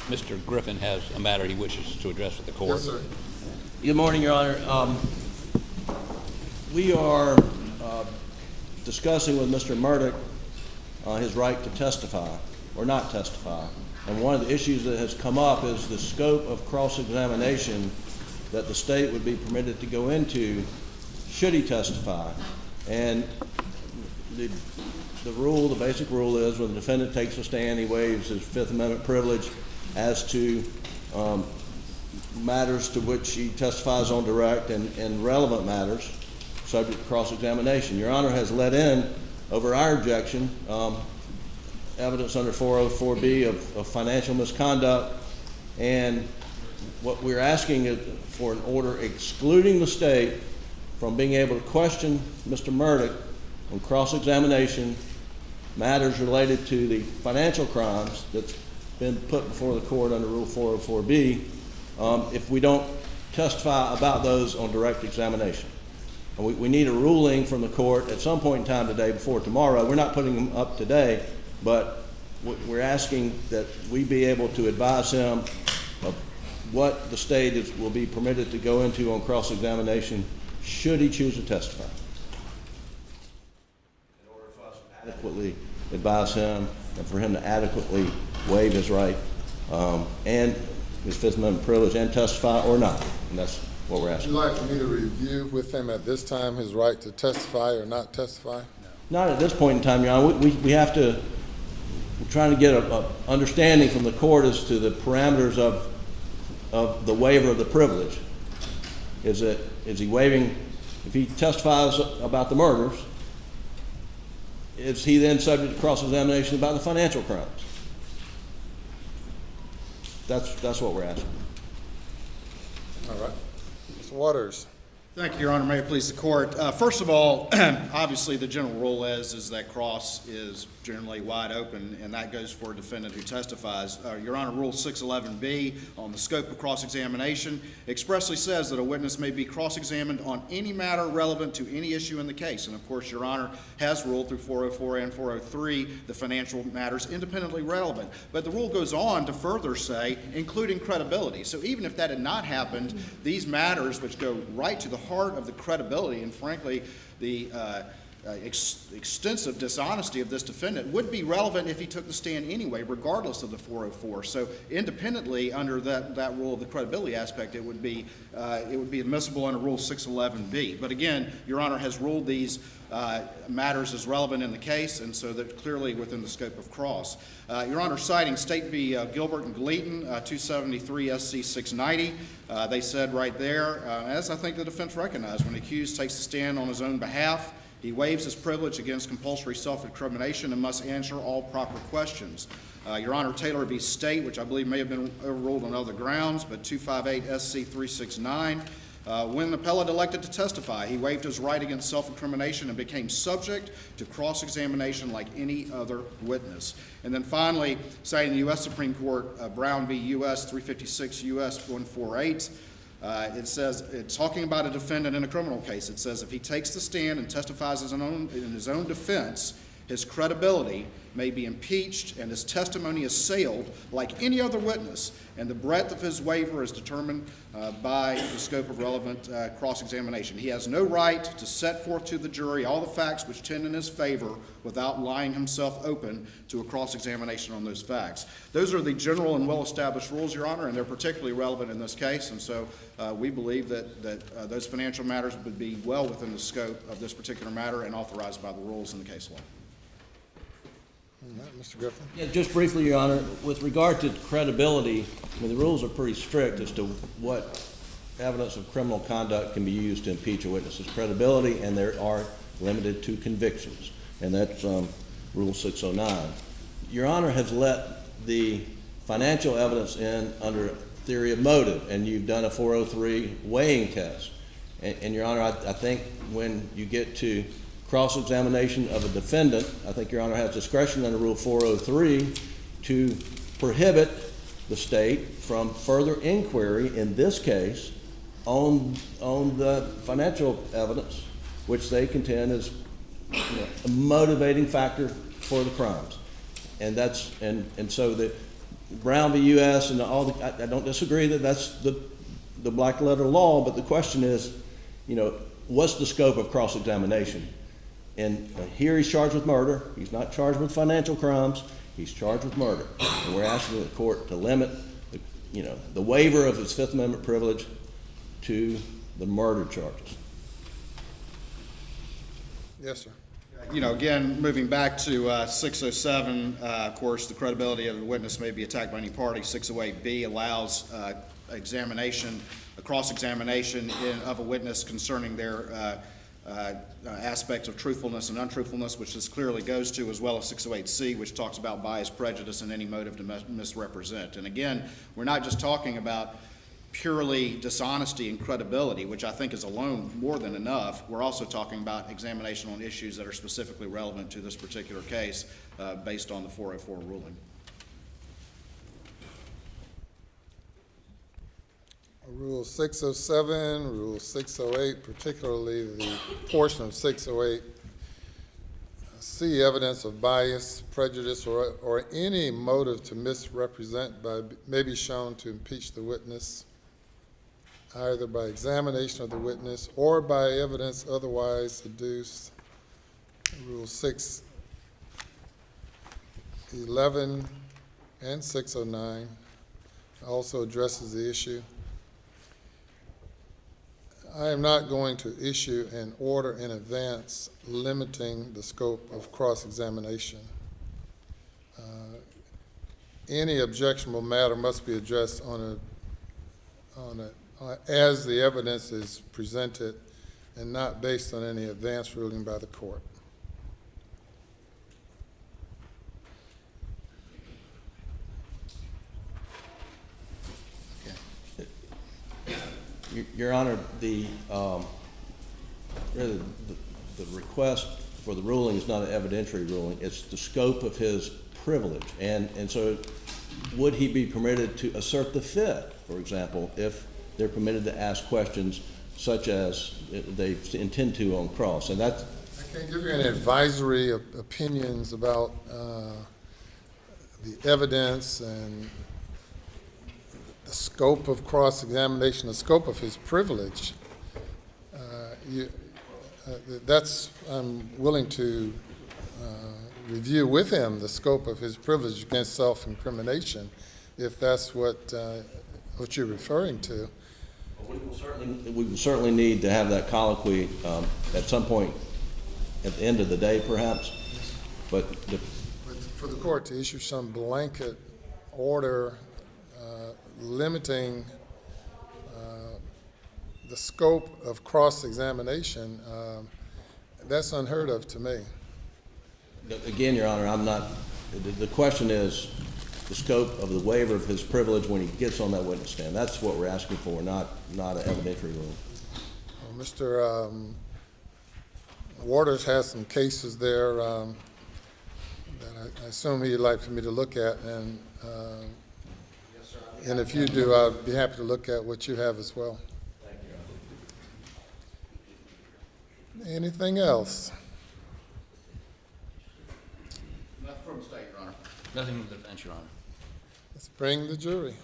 Mr. Griffin has a matter he wishes to address with the court. Yes, sir. Good morning, Your Honor. We are discussing with Mr. Murduagh his right to testify or not testify. And one of the issues that has come up is the scope of cross-examination that the state would be permitted to go into should he testify. And the rule, the basic rule is when the defendant takes a stand, he waives his Fifth Amendment privilege as to matters to which he testifies on direct and relevant matters subject to cross-examination. Your Honor has let in, over our objection, evidence under 404B of financial misconduct, and what we're asking is for an order excluding the state from being able to question Mr. Murduagh on cross-examination matters related to the financial crimes that's been put before the court under Rule 404B if we don't testify about those on direct examination. And we need a ruling from the court at some point in time today before tomorrow. We're not putting them up today, but we're asking that we be able to advise him of what the state will be permitted to go into on cross-examination should he choose to testify. In order for us to adequately advise him and for him to adequately waive his right and his Fifth Amendment privilege and testify or not. And that's what we're asking. Would you like for me to review with him at this time his right to testify or not testify? Not at this point in time, Your Honor. We have to, we're trying to get a understanding from the court as to the parameters of the waiver of the privilege. Is he waiving, if he testifies about the murders, is he then subject to cross-examination about the financial crimes? That's what we're asking. All right. Mr. Waters. Thank you, Your Honor. May it please the court. First of all, obviously the general rule is that cross is generally wide open, and that goes for a defendant who testifies. Your Honor, Rule 611B on the scope of cross-examination expressly says that a witness may be cross-examined on any matter relevant to any issue in the case. And of course, Your Honor has ruled through 404 and 403 the financial matters independently relevant. But the rule goes on to further say, including credibility. So even if that had not happened, these matters, which go right to the heart of the credibility and frankly the extensive dishonesty of this defendant, would be relevant if he took the stand anyway, regardless of the 404. So independently under that rule of the credibility aspect, it would be admissible under Rule 611B. But again, Your Honor has ruled these matters as relevant in the case, and so they're clearly within the scope of cross. Your Honor, citing State v. Gilbert and Gleaton, 273 SC 690, they said right there, as I think the defense recognized, when the accused takes the stand on his own behalf, he waives his privilege against compulsory self-incrimination and must answer all proper questions. Your Honor, Taylor v. State, which I believe may have been overruled on other grounds, but 258 SC 369, when an appellate elected to testify, he waived his right against self-incrimination and became subject to cross-examination like any other witness. And then finally, citing the U.S. Supreme Court, Brown v. U.S. 356 U.S. 148, it says, it's talking about a defendant in a criminal case. It says if he takes the stand and testifies in his own defense, his credibility may be impeached and his testimony assailed like any other witness, and the breadth of his waiver is determined by the scope of relevant cross-examination. He has no right to set forth to the jury all the facts which tend in his favor without lying himself open to a cross-examination on those facts. Those are the general and well-established rules, Your Honor, and they're particularly relevant in this case, and so we believe that those financial matters would be well within the scope of this particular matter and authorized by the rules in the case law. All right, Mr. Griffin. Yeah, just briefly, Your Honor, with regard to credibility, I mean, the rules are pretty strict as to what evidence of criminal conduct can be used to impeach a witness's credibility, and there are limited to convictions, and that's Rule 609. Your Honor has let the financial evidence in under theory of motive, and you've done a 403 weighing test. And Your Honor, I think when you get to cross-examination of a defendant, I think Your Honor has discretion under Rule 403 to prohibit the state from further inquiry in this case on the financial evidence, which they contend is a motivating factor for the crimes. so the Brown v. U.S. and all the, I don't disagree that that's the black letter law, but the question is, you know, what's the scope of cross-examination? And here he's charged with murder. He's not charged with financial crimes. He's charged with murder. And we're asking the court to limit, the waiver of his Fifth Amendment privilege to the murder charges. Yes, sir. You know, again, moving back to 607, of course, the credibility of the witness may be attacked by any party. 608B allows examination, a cross-examination of a witness concerning their aspects of truthfulness and untruthfulness, which this clearly goes to, as well as 608C, which talks about bias, prejudice, and any motive to misrepresent. And again, we're not just talking about purely dishonesty and credibility, which I think is alone more than enough. We're also talking about examination on issues that are specifically relevant to this particular case based on the 404 ruling. Rule 607, Rule 608, particularly the portion of 608, see evidence of bias, prejudice, or any motive to misrepresent may be shown to impeach the witness, either by examination of the witness or by evidence otherwise adduced. Rule 611 and 609 also addresses the issue. I am not going to issue an order in advance limiting the scope of cross-examination. Any objectionable matter must be addressed as the evidence is presented and not based on any advance ruling by the court. Your Honor, the request for the ruling is not an evidentiary ruling. It's the scope of his privilege. And so would he be permitted to assert the Fifth, for example, if they're permitted to ask questions such as they intend to on cross? And that's... I can't give you any advisory opinions about the evidence and the scope of cross-examination, the scope of his privilege. I'm willing to review with him the scope of his privilege against self-incrimination, if that's what you're referring to. We will certainly need to have that colloquy at some point at the end of the day, perhaps. But for the court to issue some blanket order limiting the scope of cross-examination, that's unheard of to me. Again, Your Honor, I'm not, the question is the scope of the waiver of his privilege when he gets on that witness stand. That's what we're asking for, not an evidentiary ruling. Well, Mr. Waters has some cases there that I assume he'd like for me to look at, and if you do, I'd be happy to look at what you have as well. Thank you, Your Honor. Anything else? Nothing from the state, Your Honor. Nothing from the defense, Your Honor. Let's bring the jury.